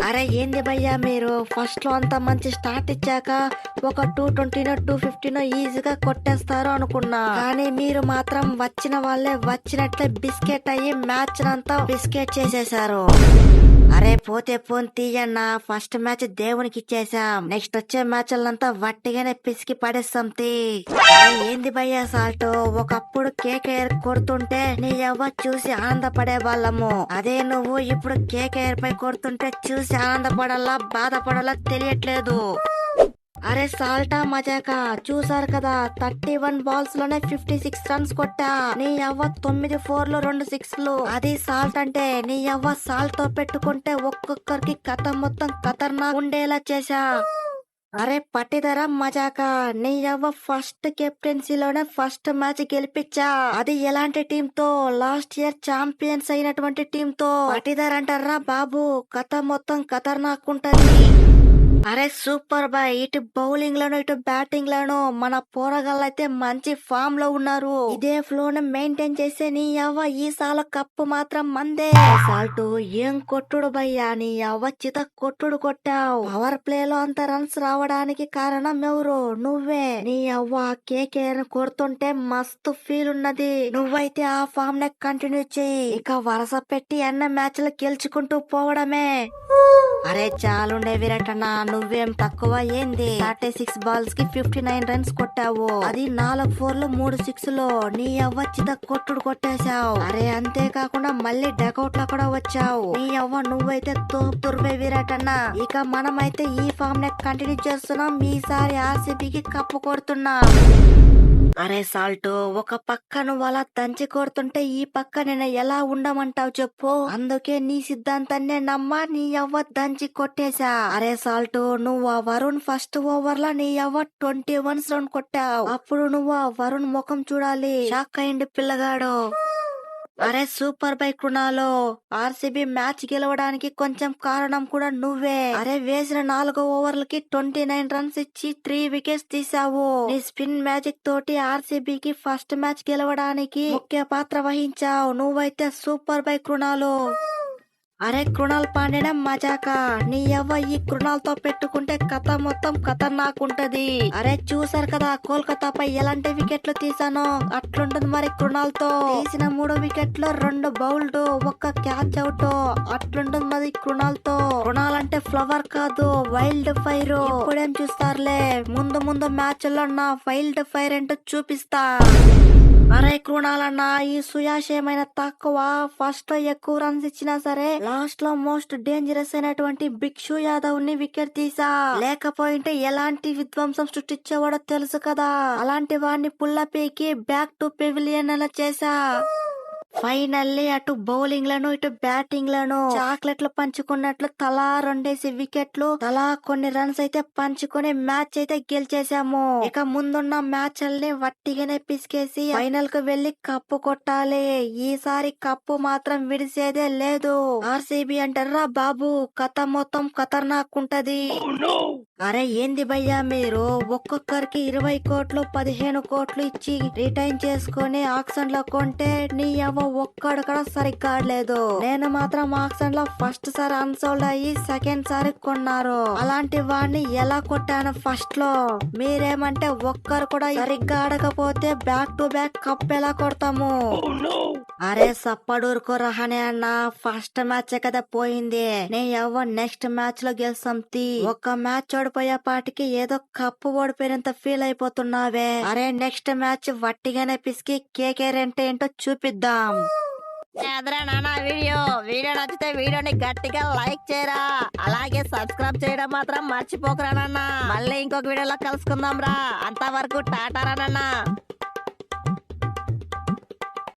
అరే ఏంది భయ్యా మీరు ఫస్ట్ లో అంత మంచి స్టార్ట్ ఇచ్చాక ఒక 220 250 ఈజీగా కొట్టేస్తారు అనుకున్నా. కానీ మీరు మాత్రం వచ్చిన వాళ్ళే వచ్చినట్లే బిస్కెట్ అయ్యి మ్యాచ్ అంతా బిస్కెట్ చేసేశారు. అరే పోతే పోన్ తీయన్నా, ఫస్ట్ మ్యాచ్ దేవునికి ఇచ్చేసాం, నెక్స్ట్ వచ్చే మ్యాచ్లంతా వట్టిగానే పిసికి పడేస్తాం తీ. ఏంది భయ్యా సాల్ట్, ఒకప్పుడు కేకేఆర్ కొడుతుంటే నీ ఎవ్వ చూసి ఆనందపడే వాళ్ళము, అదే నువ్వు ఇప్పుడు కేకేఆర్ పై కొడుతుంటే చూసి ఆనందపడాలా బాధపడాలా తెలియట్లేదు. అరే సాల్టా మజాకా చూసారు కదా, 31 బాల్స్ లోనే 56 రన్స్ కొట్టా. నీ అవ్వ 9 4లు 2 6లు. అది సాల్ట్ అంటే నీ అవ్వ సాల్ట్ తో పెట్టుకుంటే ఒక్కొక్కరికి కథ మొత్తం ఖతర్నాక్ ఉండేలా చేశా. అరే పట్టిదరా మజాకా, నీ అవ్వ ఫస్ట్ కెప్టెన్సీలోనే ఫస్ట్ మ్యాచ్ గెలిపించా. అది ఎలాంటి టీమ్ తో? లాస్ట్ ఇయర్ ఛాంపియన్స్ అయినటువంటి టీమ్ తో. పట్టిదరంటారా బాబు, కథ మొత్తం ఖతర్నాక్ ఉంటది. అరే సూపర్ బాయ్, ఇటు బౌలింగ్ లోను ఇటు బ్యాటింగ్ లోను మన పోరగాళ్ళు అయితే మంచి ఫామ్ లో ఉన్నారు. ఇదే ఫ్లో ను మెయింటైన్ చేసే నీ అవ్వ ఈ సాల కప్పు మాత్రం మందే. సాల్ట్ ఏం కొట్టుడు భయ్యా, నీ అవ్వ చిత కొట్టుడు కొట్టావు. పవర్ ప్లే లో అంత రన్స్ రావడానికి కారణం ఎవరు? నువ్వే. నీ అవ్వ కేకేఆర్ కొడుతుంటే మస్తు ఫీల్ ఉన్నది. నువ్వైతే ఆ ఫామ్ నే కంటిన్యూ చెయ్యి, ఇక వరస పెట్టి అన్న మ్యాచ్లు గెలుచుకుంటూ పోవడమే. అరే చాలుండే విరాట్ అన్న, నువ్వేం తక్కువ ఏంది? 36 బాల్స్ కి 59 రన్స్ కొట్టావు. అది 4 4లు 3 6లు. నీ అవ్వచ్చిత కొట్టుడు కొట్టేశావు. అరే అంతేకాకుండా మళ్ళీ డకౌట్ లో కూడా వచ్చావు. నీ అవ్వ నువ్వైతే తుర్బే విరాట్ అన్న. ఇక మనమైతే ఈ ఫామ్ నే కంటిన్యూ చేస్తున్నాం, ఈసారి ఆర్సీబీకి కప్పు కొడుతున్నాం. అరే సాల్ట్, ఒక పక్క నువ్వు అలా దంచి కొడుతుంటే ఈ పక్క నేను ఎలా ఉండమంటావు చెప్పు. అందుకే నీ సిద్ధాంతాన్నే నమ్మా నీ అవ్వ దంచి కొట్టేశా. అరే సాల్ట్, నువ్వు ఆ వరుణ్ ఫస్ట్ ఓవర్ లా నీ అవ్వ 21 రన్ కొట్టావు. అప్పుడు నువ్వు ఆ వరుణ్ ముఖం చూడాలి, షాక్ అయింది పిల్లగాడు. అరే సూపర్ బై కృణాలో, ఆర్సీబీ మ్యాచ్ గెలవడానికి కొంచెం కారణం కూడా నువ్వే. అరే వేసిన 4 ఓవర్లకి 29 రన్స్ ఇచ్చి 3 వికెట్స్ తీసావు. నీ స్పిన్ మ్యాజిక్ తోటి ఆర్సీబీకి ఫస్ట్ మ్యాచ్ గెలవడానికి ముఖ్య పాత్ర వహించావు. నువ్వైతే సూపర్ బై కృణాలో. అరే కృణాల్ పాండ్యన మజాకా, నీ అవ్వ ఈ కృణాల్ తో పెట్టుకుంటే కథ మొత్తం ఖతర్నాకుంటది. అరే చూసారు కదా కోల్కతాపై ఎలాంటి వికెట్లు తీసానో, అట్లుంటుంది మరి కృణాల్ తో. తీసిన 3 వికెట్లు 2 బౌల్డ్ 1 క్యాచ్ అవుట్, అట్లుంటుంది మరి కృణాల్ తో. కృణాల్ అంటే ఫ్లవర్ కాదు, వైల్డ్ ఫైర్. ఇప్పుడేం చూస్తారులే, ముందు ముందు మ్యాచ్ లో నా వైల్డ్ ఫైర్ ఏంటో చూపిస్తా. అరే కృణాలన్నా, ఈ సుయాష్ ఏమైనా తక్కువ? ఫస్ట్ లో ఎక్కువ రన్స్ ఇచ్చినా సరే లాస్ట్ లో మోస్ట్ డేంజరస్ అయినటువంటి బిక్షు యాదవ్ ని వికెట్ తీసా. లేకపోయింటే ఎలాంటి విధ్వంసం సృష్టించేవాడో తెలుసు కదా. అలాంటి వాడిని పుల్లపీకి బ్యాక్ టు పెవిలియన్ అలా చేసా. ఫైనల్లీ అటు బౌలింగ్ లను ఇటు బ్యాటింగ్ లను చాక్లెట్లు పంచుకున్నట్లు తలా 2 వికెట్లు, తలా కొన్ని రన్స్ అయితే పంచుకుని మ్యాచ్ అయితే గెలిచేసాము. ఇక ముందున్న మ్యాచ్ ల్ని వట్టిగానే పిసికేసి ఫైనల్ కు వెళ్లి కప్పు కొట్టాలి. ఈసారి కప్పు మాత్రం విడిసేదే లేదు. ఆర్సీబీ అంటారా బాబు, కథ మొత్తం ఖతర్నాకుంటది. అరే ఏంది భయ్యా మీరు, ఒక్కొక్కరికి 20 కోట్లు 15 కోట్లు ఇచ్చి రిటైన్ చేసుకుని ఆక్షన్ లో కొంటే నీ అవ్వ ఒక్కడు కూడా సరిగ్గా ఆడలేదు. నేను మాత్రం ఆక్షన్ లో ఫస్ట్ సారి అన్సోల్డ్ అయ్యి సెకండ్ సారి కొన్నారు. అలాంటి వాడిని ఎలా కొట్టాను ఫస్ట్ లో? మీరేమంటే ఒక్కరు కూడా సరిగ్గా ఆడకపోతే బ్యాక్ టు బ్యాక్ కప్ ఎలా కొడతాము? అరే సప్పడూరుకో రహనే అన్న, ఫస్ట్ మ్యాచ్ కదా పోయింది, నే ఎవ్వ నెక్స్ట్ మ్యాచ్ లో గెలుస్తాం తీ. ఒక్క మ్యాచ్ ఓడిపోయే పాటికి ఏదో కప్పు ఓడిపోయినంత ఫీల్ అయిపోతున్నావే. అరే నెక్స్ట్ మ్యాచ్ వట్టిగానే పిసికి కేకేఆర్ అంటే ఏంటో చూపిద్దాం. అదరా నాన్న వీడియో నచ్చితే వీడియోని గట్టిగా లైక్ చేయరా, అలాగే సబ్స్క్రైబ్ చేయడం మాత్రం మర్చిపోకరా నాన్న. మళ్ళీ ఇంకొక వీడియోలో కలుసుకుందాం రా, అంతవరకు టాటారా నాన్న.